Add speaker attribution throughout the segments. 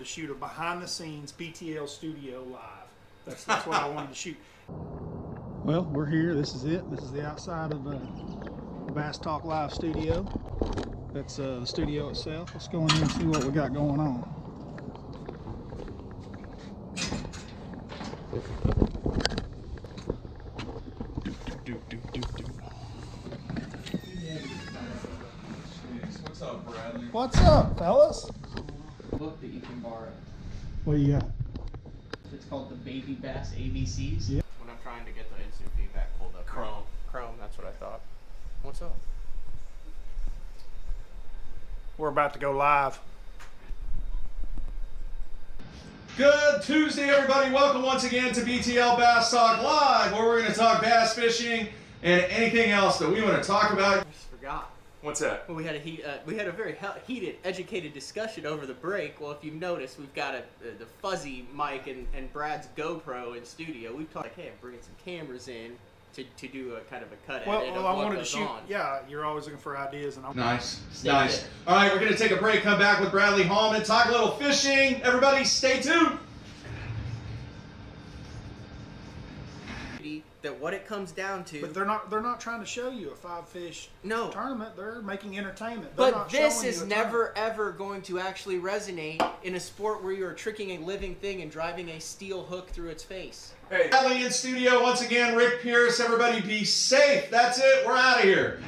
Speaker 1: shoot a behind-the-scenes BTL studio live. That's what I wanted to shoot. Well, we're here. This is it. This is the outside of the Bass Talk Live studio. That's the studio itself. Let's go in here and see what we got going on.
Speaker 2: What's up, Bradley?
Speaker 1: What's up, fellas?
Speaker 3: Book that you can borrow.
Speaker 1: What do you got?
Speaker 3: It's called the Baby Bass ABCs.
Speaker 1: Yeah.
Speaker 3: When I'm trying to get the instant feedback pulled up. Chrome, that's what I thought. What's up?
Speaker 1: We're about to go live.
Speaker 2: Good Tuesday, everybody. Welcome once again to BTL Bass Talk Live, where we're going to talk bass fishing and anything else that we want to talk about.
Speaker 3: I just forgot.
Speaker 2: What's that?
Speaker 3: Well, we had a very heated, educated discussion over the break. Well, if you've noticed, we've got the fuzzy mic and Brad's GoPro in studio. We've talked like, hey, I'm bringing some cameras in to do a kind of a cut edit of
Speaker 1: I
Speaker 3: what
Speaker 1: wanted to
Speaker 3: goes
Speaker 1: shoot.
Speaker 3: on.
Speaker 1: Yeah, you're always looking for ideas, and I'm
Speaker 2: Nice.
Speaker 3: Stay
Speaker 2: Nice.
Speaker 3: there.
Speaker 2: All right, we're going to take a break, come back with Bradley Hallman, talk a little fishing. Everybody, stay tuned.
Speaker 3: That what it comes down to.
Speaker 1: But they're not trying to show you a 5-fish tournament. They're making entertainment. They're
Speaker 3: But
Speaker 1: not
Speaker 3: this
Speaker 1: showing
Speaker 3: is
Speaker 1: you a
Speaker 3: never ever going to actually resonate in a sport where you are tricking a living thing and driving a steel hook through its face.
Speaker 2: Hey, Bradley in studio once again. Rick Pierce. Everybody be safe. That's it. We're out of here.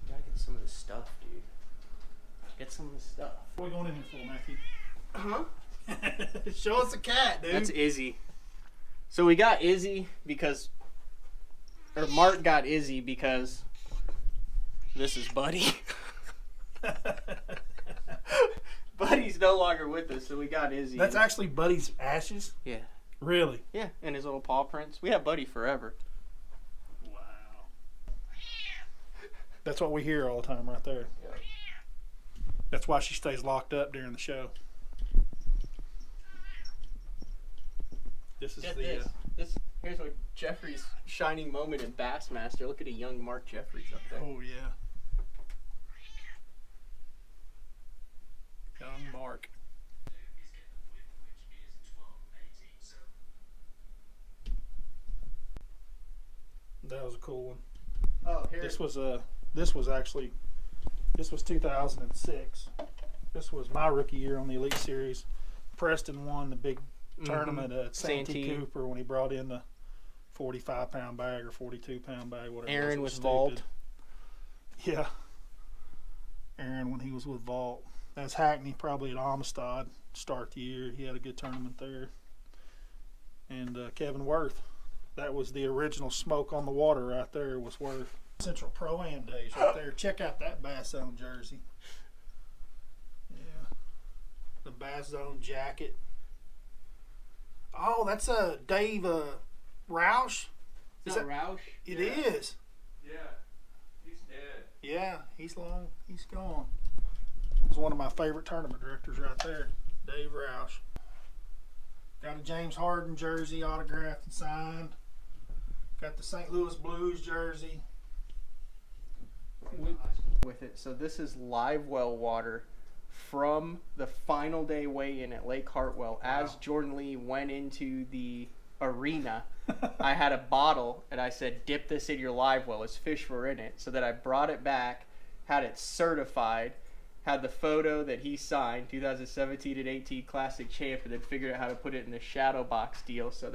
Speaker 3: Gotta get some of the stuff, dude. Get some of the stuff.
Speaker 1: What are we going in here for, Matthew?
Speaker 3: Huh?
Speaker 1: Show us a cat, dude.
Speaker 3: That's Izzy. So we got Izzy because, or Mark got Izzy because this is Buddy. Buddy's no longer with us, so we got Izzy.
Speaker 1: That's actually Buddy's ashes?
Speaker 3: Yeah.
Speaker 1: Really?
Speaker 3: Yeah, and his little paw prints. We have Buddy forever.
Speaker 1: Wow. That's what we hear all the time right there.
Speaker 3: Yeah.
Speaker 1: That's why she stays locked up during the show. This is
Speaker 3: Get
Speaker 1: the
Speaker 3: here's what Jeffrey's shining moment in Bassmaster. Look at a young Mark Jeffries up there.
Speaker 1: oh yeah. Young Mark. That was a cool one.
Speaker 3: Oh, here.
Speaker 1: This was 2006. This was my rookie year on the Elite Series. Preston won the big tournament at Santee Cooper when he brought in the 45-pound bag or 42-pound bag, whatever.
Speaker 3: Aaron
Speaker 1: it
Speaker 3: was
Speaker 1: stupid.
Speaker 3: Vault.
Speaker 1: Yeah. Aaron when he was with Vault. That's Hackney, probably at Amistad, start the year. He had a good tournament there. And Kevin Worth. That was the original smoke on the water right there was Worth. Central Pro-Am days right there. Check out that basszone jersey. Yeah. The basszone jacket. Oh, that's Dave Roush.
Speaker 3: Is that Roush?
Speaker 1: It is.
Speaker 2: Yeah, he's dead.
Speaker 1: Yeah, he's long. He's gone. He's one of my favorite tournament directors right there, Dave Roush. Got a James Harden jersey autographed and signed. Got the St. Louis Blues jersey.
Speaker 3: With it. So this is live well water from the final day weigh-in at Lake Hartwell. As Jordan Lee went into the arena, I had a bottle and I said, dip this in your live well as fish were in it. So that I brought it back, had it certified, had the photo that he signed, 2017 and 18 Classic Champ, and then figured out how to put it in the shadow box deal. So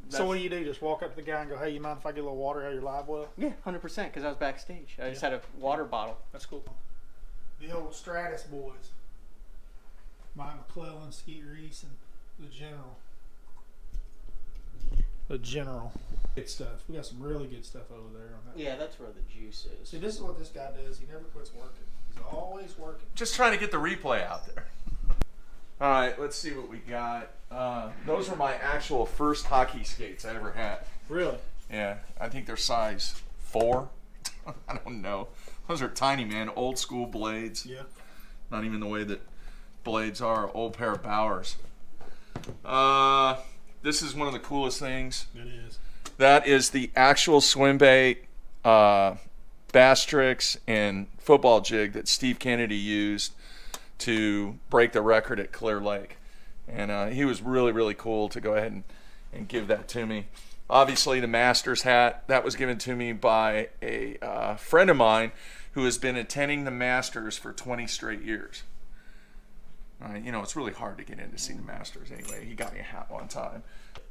Speaker 1: So what do you do? Just walk up to the guy and go, hey, you mind if I get a little water out of your live well?
Speaker 3: Yeah, 100%, because I was backstage. I just had a water bottle.
Speaker 1: That's cool. The old Stratus boys. Mike McClellan, Skeet Reese, and the General. The General. Good stuff. We got some really good stuff over there on that.
Speaker 3: Yeah, that's where the juice is.
Speaker 1: See, this is what this guy does. He never quits working. He's always working.
Speaker 2: Just trying to get the replay out there. All right, let's see what we got. Those are my actual first hockey skates I ever had.
Speaker 1: Really?
Speaker 2: Yeah, I think they're size 4. I don't know. Those are tiny, man. Old school blades.
Speaker 1: Yeah.
Speaker 2: Not even the way that blades are. Old pair of Bowers. This is one of the coolest things.
Speaker 1: It is.
Speaker 2: That is the actual swim bait, bass tricks, and football jig that Steve Kennedy used to break the record at Clear Lake. And he was really, really cool to go ahead and give that to me. Obviously, the Masters hat, that was given to me by a friend of mine who has been attending the Masters for 20 straight years. You know, it's really hard to get in to see the Masters anyway. He got me a hat one time.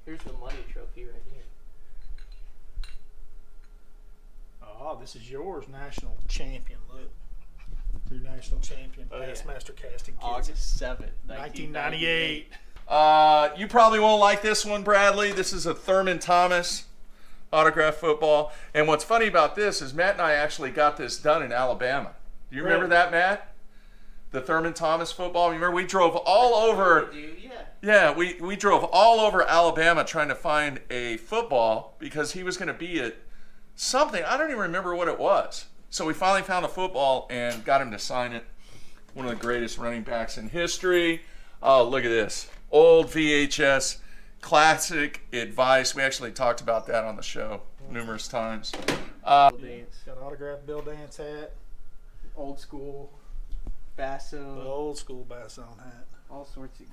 Speaker 3: Here's the money trophy right here.
Speaker 1: Oh, this is yours, national champion. Look. Your national champion, Bassmaster Casting Kids.
Speaker 3: August 7th,
Speaker 1: 1998.
Speaker 2: You probably won't like this one, Bradley. This is a Thurman Thomas autographed football. And what's funny about this is Matt and I actually got this done in Alabama. Do you remember that, Matt? The Thurman Thomas football. Remember, we drove all over. Yeah, we drove all over Alabama trying to find a football because he was going to be at something. I don't even remember what it was. So we finally found a football and got him to sign it. One of the greatest running backs in history. Oh, look at this. Old VHS, classic advice. We actually talked about that on the show numerous times.
Speaker 1: Got an autographed Bill Dance hat.
Speaker 3: Old school
Speaker 1: The
Speaker 3: bassone.
Speaker 1: old school bassone hat.
Speaker 3: All sorts of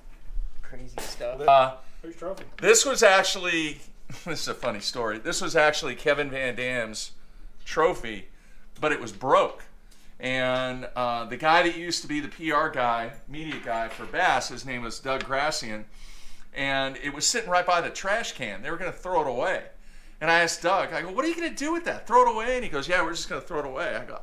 Speaker 3: crazy stuff.
Speaker 1: Whose trophy?
Speaker 2: This was actually, this is a funny story. This was actually Kevin Van Dam's trophy, but it was broke. And the guy that used to be the PR guy, media guy for Bass, his name was Doug Gracian, and it was sitting right by the trash can. They were going to throw it away. And I asked Doug, I go, what are you going to do with that? Throw it away? And he goes, yeah, we're just going to throw it away. I go,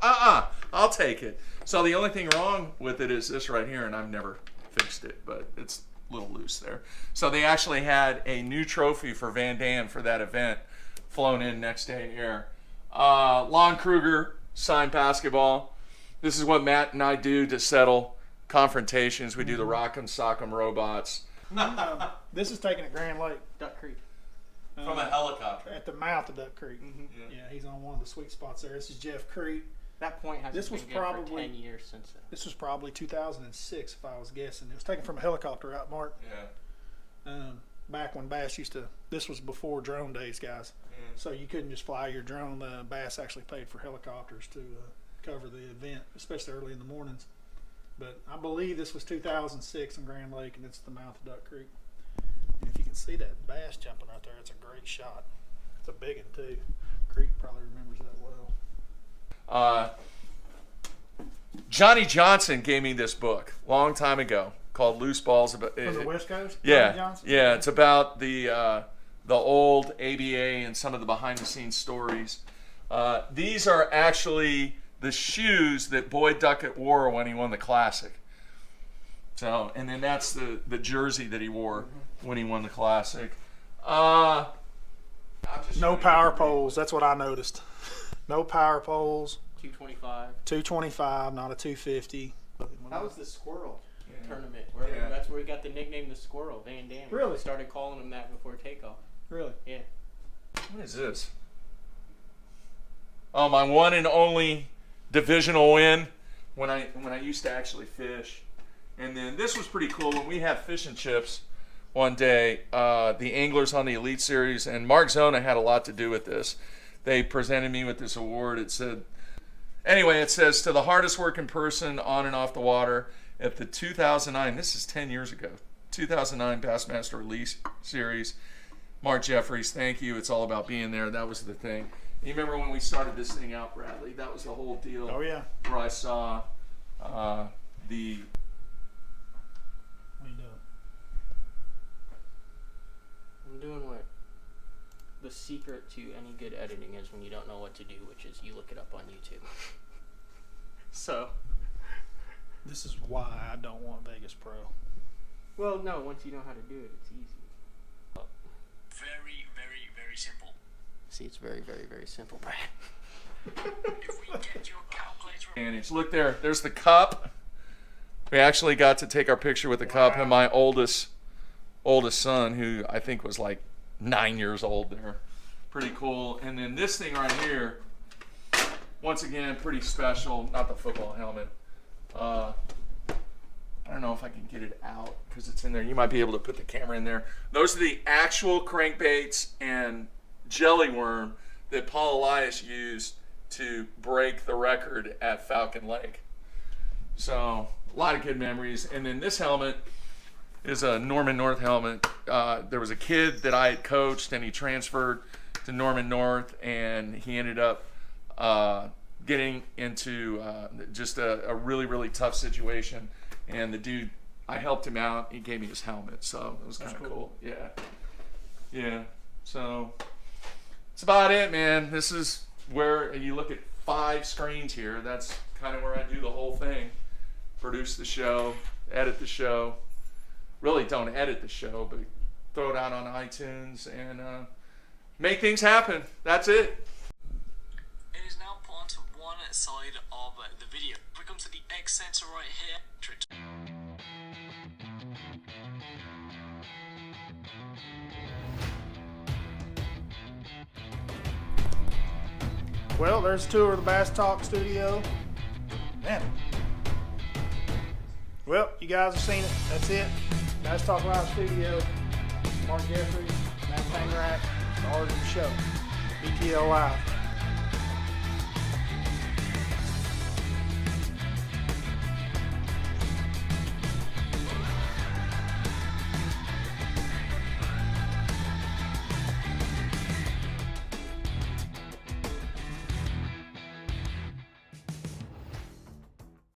Speaker 2: I'll take it. So the only thing wrong with it is this right here, and I've never fixed it, but it's a little loose there. So they actually had a new trophy for Van Dam for that event flown in next day air. Lon Kruger signed basketball. This is what Matt and I do to settle confrontations. We do the Rock'em Sock'em robots.
Speaker 1: This is taken at Grand Lake.
Speaker 3: Duck Creek.
Speaker 2: From a helicopter.
Speaker 1: At the mouth of Duck Creek.
Speaker 3: Mm-hmm.
Speaker 1: Yeah, he's on one of the sweet spots there. This is Jeff Creek.
Speaker 3: That point hasn't
Speaker 1: This was
Speaker 3: been good for
Speaker 1: probably
Speaker 3: 10 years since then.
Speaker 1: This was probably 2006, if I was guessing. It was taken from a helicopter, right, Mark?
Speaker 2: Yeah.
Speaker 1: Back when Bass used to. This was before drone days, guys. So you couldn't just fly your drone. Bass actually paid for helicopters to cover the event, especially early in the mornings. But I believe this was 2006 in Grand Lake, and it's the mouth of Duck Creek. And if you can see that bass jumping right there, it's a great shot. It's a big one too. Creek probably remembers that well.
Speaker 2: Johnny Johnson gave me this book a long time ago called Loose Balls.
Speaker 1: From the West Coast?
Speaker 2: Yeah,
Speaker 1: Johnny Johnson?
Speaker 2: yeah. It's about the old ABA and some of the behind-the-scenes stories. These are actually the shoes that Boyd Duckett wore when he won the Classic. So, and then that's the jersey that he wore when he won the Classic.
Speaker 1: No power poles. That's what I noticed. No power poles.
Speaker 3: 225.
Speaker 1: 225, not a 250.
Speaker 3: That was the squirrel tournament.
Speaker 2: Yeah.
Speaker 3: That's where we got the nickname the Squirrel, Van Dam.
Speaker 1: Really?
Speaker 3: We started calling him that before takeoff.
Speaker 1: Really?
Speaker 3: Yeah.
Speaker 2: What is this? Oh, my one and only divisional win when I used to actually fish. And then this was pretty cool when we had fish and chips one day. The anglers on the Elite Series, and Mark Zona had a lot to do with this. They presented me with this award. It said, anyway, it says, to the hardest working person on and off the water at the 2009, this is 10 years ago, 2009 Bassmaster Elite Series. Mark Jeffries, thank you. It's all about being there. That was the thing. You remember when we started this thing out, Bradley? That was the whole deal.
Speaker 1: Oh, yeah.
Speaker 2: Where I saw the...
Speaker 1: What are you doing?
Speaker 3: I'm doing what the secret to any good editing is when you don't know what to do, which is you look it up on YouTube. So.
Speaker 1: This is why I don't want Vegas Pro.
Speaker 3: Well, no, once you know how to do it, it's easy.
Speaker 4: Very, very, very simple.
Speaker 3: See, it's very, very, very simple, Brad.
Speaker 4: If we get your calculator...
Speaker 2: Look there. There's the cup. We actually got to take our picture with the cup, and my oldest son, who I think was like 9 years old there. Pretty cool. And then this thing right here, once again, pretty special. Not the football helmet. I don't know if I can get it out because it's in there. You might be able to put the camera in there. Those are the actual crankbaits and jelly worm that Paul Elias used to break the record at Falcon Lake. So a lot of good memories. And then this helmet is a Norman North helmet. There was a kid that I had coached, and he transferred to Norman North, and he ended up getting into just a really, really tough situation. And the dude, I helped him out. He gave me his helmet, so it was kind of cool. Yeah. So that's about it, man. This is where you look at 5 screens here. That's kind of where I do the whole thing. Produce the show, edit the show. Really don't edit the show, but throw it out on iTunes and make things happen. That's it.
Speaker 4: It is now part one side of the video. We come to the X sensor right here.
Speaker 1: Well, there's a tour of the Bass Talk studio. Man. Well, you guys have seen it. That's it. Bass Talk Live studio. Mark Jeffries, Matt Pangrat, stars of the show. BTL Live.